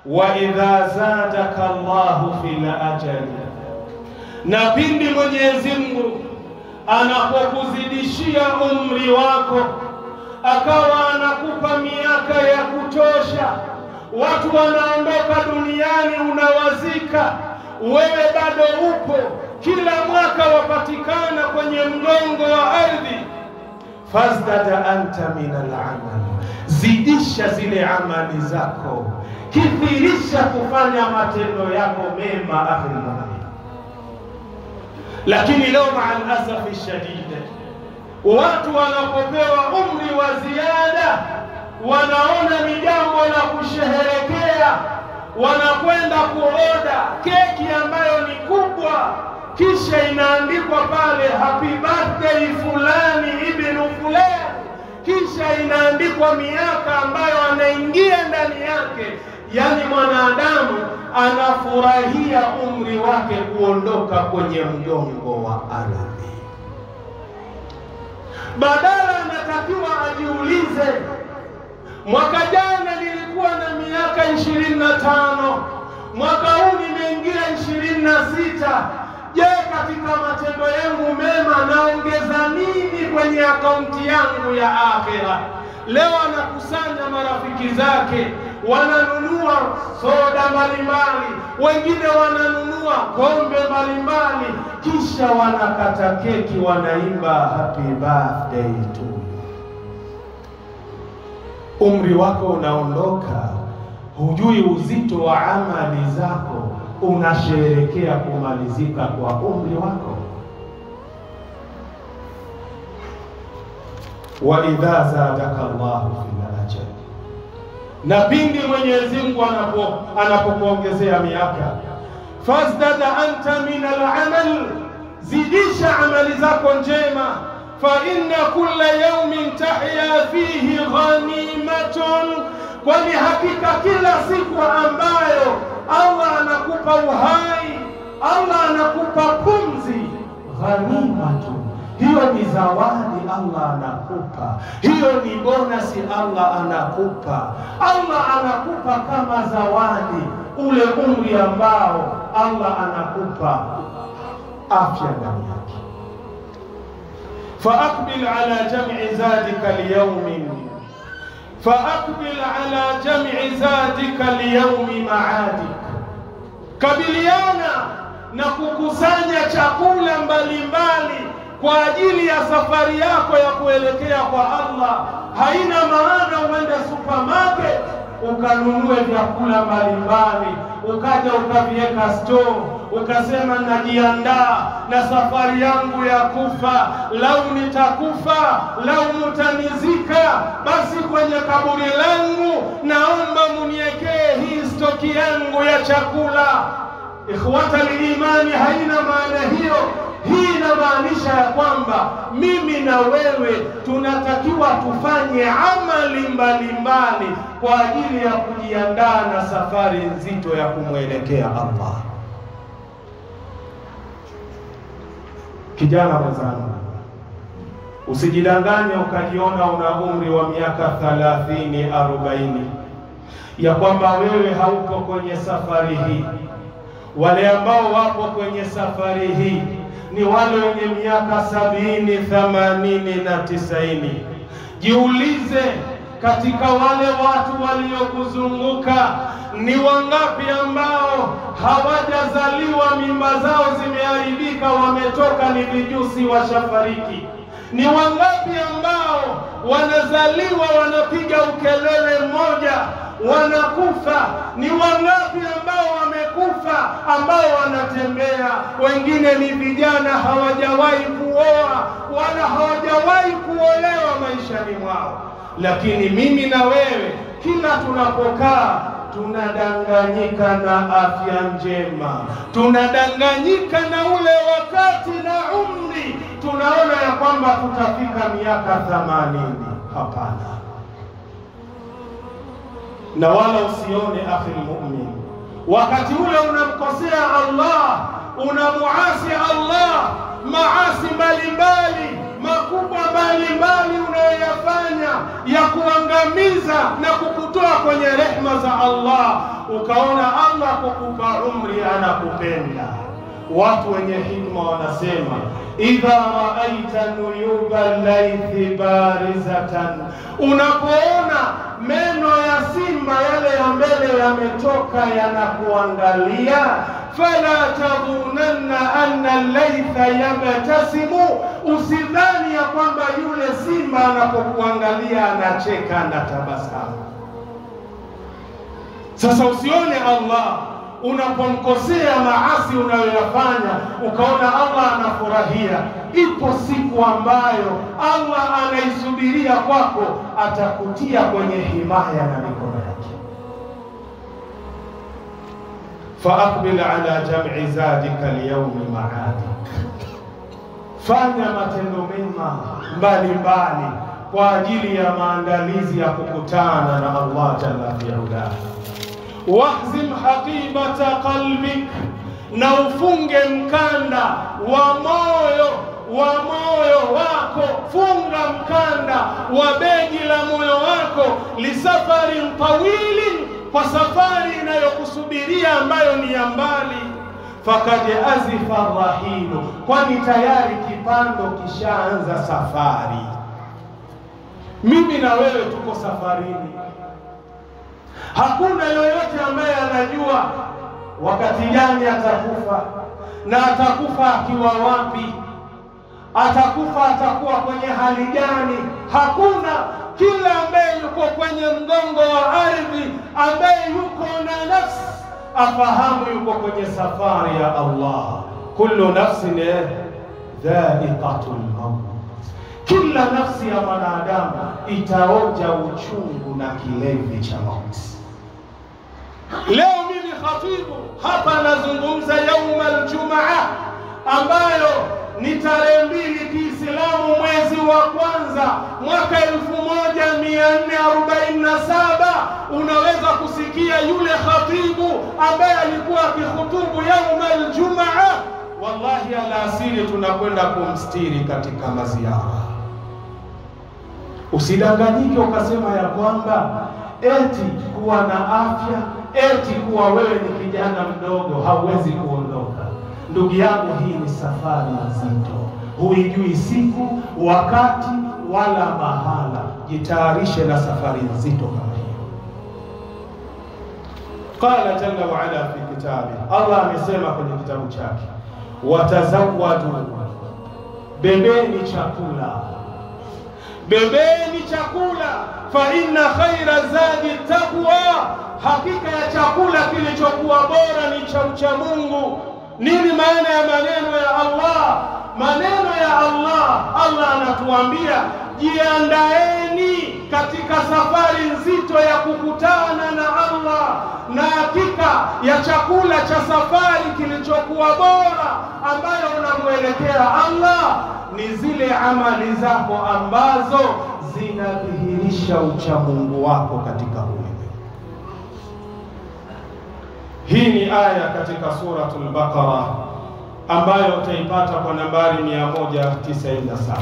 wa idha zadaka Allahu fil ajali, na pindi Mwenyezi Mungu anapokuzidishia umri wako, akawa anakupa miaka ya kutosha, watu wanaondoka duniani, unawazika, wewe bado upo, kila mwaka wapatikana kwenye mgongo wa ardhi, fazdada anta min al-amal, zidisha zile amali zako, kithirisha kufanya matendo yako mema akhirani. Lakini leo maa asafi shadida, watu wanapopewa umri wa ziada wanaona ni jambo la kusherehekea, wanakwenda kuoda keki ambayo ni kubwa, kisha inaandikwa pale happy birthday fulani ibnu fulani, kisha inaandikwa miaka ambayo anaingia ndani yake. Yani mwanadamu anafurahia umri wake kuondoka kwenye mgongo wa ardhi, badala anatakiwa ajiulize, mwaka jana nilikuwa na miaka 25, mwaka huu nimeingia 26. Je, katika matendo yangu mema naongeza nini kwenye akaunti yangu ya akhera? Leo anakusanya marafiki zake, wananunua soda mbalimbali, wengine wananunua kombe mbalimbali, kisha wanakata keki, wanaimba happy birthday to you. Umri wako unaondoka, hujui uzito wa amali zako, unasherehekea kumalizika kwa umri wako. Wa idha zadaka Allahu fil ajal, na pindi Mwenyezi Mungu anapokuongezea miaka, fazdada anta min al-amal, zidisha amali zako njema. Fa inna kulla yawmin tahya fihi ghanimatun, kwani hakika kila siku ambayo Allah anakupa uhai, Allah anakupa pumzi, ghanimatun, hiyo ni zawadi Allah anakupa, hiyo ni bonasi Allah anakupa. Allah anakupa kama zawadi ule umri ambao Allah anakupa afya ndani yake. Faaqbil ala jam'i zadika liyawmin, faaqbil ala jam'i zadika liyawmi ma'adik, kabiliana na kukusanya chakula mbalimbali kwa ajili ya safari yako ya kuelekea kwa Allah. Haina maana uende supermarket ukanunue vyakula mbalimbali, ukaja ukaviweka store, ukasema najiandaa na safari yangu ya kufa, lau nitakufa, lau mtanizika, basi kwenye kaburi langu naomba muniekee hii stoki yangu ya chakula. Ikhwata al-imani, haina maana hiyo. Hii inamaanisha ya kwamba mimi na wewe tunatakiwa tufanye amali mbalimbali kwa ajili ya kujiandaa na safari nzito ya kumwelekea Allah. Kijana mwenzangu, usijidanganye ukajiona una umri wa miaka 30, 40 ya kwamba wewe haupo kwenye safari hii. Wale ambao wapo kwenye safari hii ni wale wenye miaka 70, 80 na 90. Jiulize, katika wale watu waliokuzunguka ni wangapi ambao hawajazaliwa, mimba zao zimeharibika, wametoka ni vijusi, washafariki? Ni wangapi ambao wanazaliwa wanapiga ukelele mmoja wanakufa? Ni wangapi ambao wamekufa ambao wanatembea? Wengine ni vijana, hawajawahi kuoa wala hawajawahi kuolewa maishani mwao. Lakini mimi na wewe kila tunapokaa tunadanganyika na afya njema, tunadanganyika na ule wakati na umri, tunaona ya kwamba tutafika miaka 80. Hapana. Na wala usione akhi mu'min, wakati ule unamkosea Allah, unamuasi Allah, maasi mbalimbali, makubwa mbalimbali unayoyafanya ya kuangamiza na kukutoa kwenye rehma za Allah, ukaona Allah kukupa umri anakupenda. Watu wenye hikma wanasema, idha raaita nuyuba laythi barizatan, unapoona meno ya simba yale ya mbele yametoka yanakuangalia, fala tadhunanna anna laytha yabtasimu, usidhani ya kwamba yule simba anapokuangalia anacheka na tabasamu. Sasa usione Allah unapomkosea maasi unayoyafanya ukaona Allah anafurahia. Ipo siku ambayo Allah anaisubiria kwako, atakutia kwenye himaya na mikono yake. Faaqbil ala jam'i zadika liyawmi ma'adik, fanya matendo mema mbalimbali kwa ajili ya maandalizi ya kukutana na Allah jalla fi'ala. Wahzim haqibata qalbik, na ufunge mkanda wa moyo wako, funga mkanda wa begi la moyo wako, lisafarin tawilin, kwa safari inayokusubiria ambayo ni ya mbali. Fakad azifa rahilu, kwani tayari kipando kishaanza safari. Mimi na wewe tuko safarini. Hakuna yoyote ambaye anajua wakati gani atakufa na atakufa akiwa wapi, atakuwa kwenye hali gani. Hakuna. Kila ambaye yuko kwenye mgongo wa ardhi, ambaye yuko na nafsi, afahamu yuko kwenye safari ya Allah. Kullu nafsin dha'iqatul maut, kila nafsi ya mwanadamu itaonja uchungu na kilevi cha mauti. Leo mimi khatibu hapa nazungumza yauma aljumaa, ambayo ni tarehe 2 Kiislamu mwezi wa kwanza mwaka 1447. Unaweza kusikia yule khatibu ambaye alikuwa akihutubu yauma aljumaa, wallahi alasiri tunakwenda kumstiri katika maziara. Usidanganyike ukasema ya kwamba eti kuwa na afya, eti kuwa wewe ni kijana mdogo hauwezi kuondoka. Ndugu yangu, hii ni safari nzito, huijui siku, wakati wala mahala. Jitayarishe na safari nzito kama hiyo. Qala jalla wa ala fi kitabi, Allah amesema kwenye kitabu chake, watazawwadu, bebeni chakula, fa inna khaira zadi taqwa, hakika ya chakula kilichokuwa bora ni cha ucha Mungu. Nini maana ya maneno ya Allah? Maneno ya Allah anatuambia jiandaeni katika safari nzito ya kukutana na Allah, na hakika ya chakula cha safari kilichokuwa bora ambayo unamuelekea Allah ni zile amali zako ambazo zinadhihirisha ucha Mungu wako katika ulimwengu. Hii ni aya katika suratul Baqara ambayo utaipata kwa nambari 197.